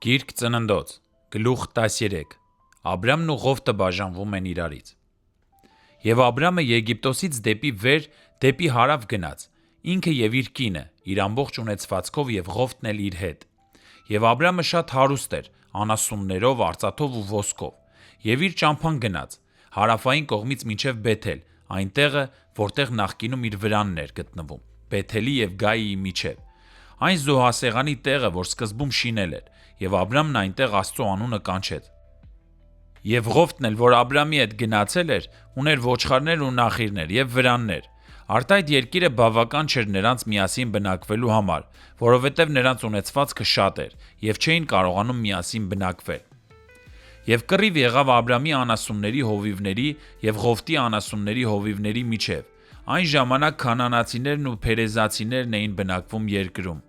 Գիրք ծննդոց, գլուխ 13 Աբրամն ու Ղովտը բաժանվում են իրարից։ Եվ Աբրամը Եգիպտոսից դեպի վեր, դեպի հարավ գնաց, ինքը և իր կինը, իր ամբողջ ունեցվածքով և Ղովտն էլ իր հետ։ Եվ Աբրամը շատ հարուստ էր, անասուններով, արծաթով ու ոսկով, և իր ճամփան գնաց, հարավային կողմից մինչև Բեթել, այն տեղը, որտեղ նախկինում իր վրանն էր գտնվում, Բեթելի և Գայիի միջև։ Այն զոհասեղանի տեղը, որ սկզբում շինել էր, և Աբրամն այնտեղ Աստծո անունը կանչեց։ Եվ Ղովտն էլ, որ Աբրամի հետ գնացել էր, ուներ ոչխարներ ու նախիրներ և վրաններ։ Արդ այդ երկիրը բավական չէր նրանց միասին բնակվելու համար, որովհետև նրանց ունեցվածքը շատ էր, և չէին կարողանում միասին բնակվել։ Եվ կռիվ եղավ Աբրամի անասունների հովիվների և Ղովտի անասունների հովիվների միջև։ Այն ժամանակ քանանացիներն ու փերեզացիներն էին բնակվում երկրում։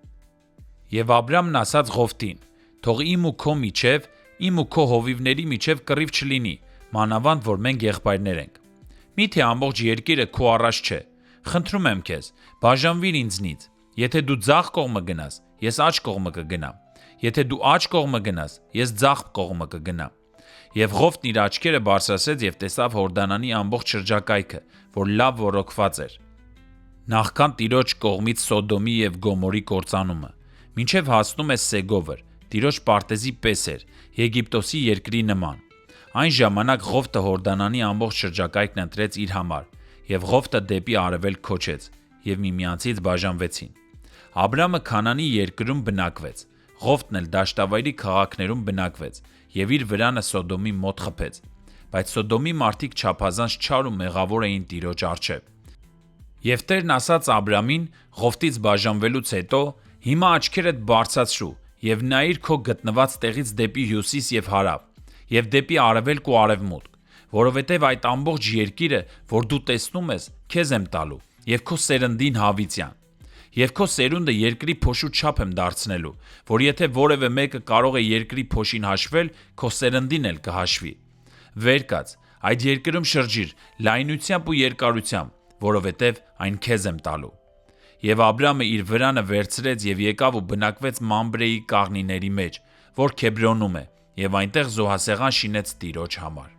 Եվ Աբրամն ասաց Ղովտին. «Թող իմ ու քո միջև, իմ ու քո հովիվների միջև կռիվ չլինի, մանավանդ որ մենք եղբայրներ ենք։ Միթե ամբողջ երկիրը քո առաջ չէ։ Խնդրում եմ քեզ, բաժանվիր ինձնից։ Եթե դու ձախ կողմը գնաս, ես աջ կողմը կգնամ։ Եթե դու աջ կողմը գնաս, ես ձախ կողմը կգնամ»։ Եվ Ղովտն իր աչքերը բարձրացրեց և տեսավ Հորդանանի ամբողջ շրջակայքը, որ լավ ոռոգված էր, նախքան Տիրոջ կողմից Սոդոմի և Գոմորի կործանումը, մինչև հասնում է Սեգովր, Տիրոջ պարտեզի պես էր, Եգիպտոսի երկրի նման։ Այն ժամանակ Ղովտը Հորդանանի ամբողջ շրջակայքն ընտրեց իր համար, և Ղովտը դեպի արևելք քոչեց, և միմյանցից բաժանվեցին։ Աբրամը Քանանի երկրում բնակվեց, Ղովտն էլ դաշտավայրի քաղաքներում բնակվեց, և իր վրանը Սոդոմի մոտ խփեց։ Բայց Սոդոմի մարդիկ չափազանց չար ու մեղավոր էին Տիրոջ առջև։ Եվ Տերն ասաց Աբրամին Ղովտից բաժանվելուց հետո. «Հիմա աչքերդ բարձրացրու և նայիր քո գտնված տեղից դեպի հյուսիս և հարավ, և դեպի արևելք ու արևմուտք, որովհետև այդ ամբողջ երկիրը, որ դու տեսնում ես, քեզ եմ տալու, և քո սերնդին հավիտյան։ Եվ քո սերունդը երկրի փոշու չափ եմ դարձնելու, որ եթե որևէ մեկը կարող է երկրի փոշին հաշվել, քո սերնդին էլ կհաշվի։ Վեր կաց, այդ երկրում շրջիր լայնությամբ ու երկարությամբ, որովհետև այն քեզ եմ տալու»։ Եվ Աբրամը իր վրանը վերցրեց և եկավ ու բնակվեց Մամբրեի կաղնիների մեջ, որ Քեբրոնում է, և այնտեղ զոհասեղան շինեց Տիրոջ համար։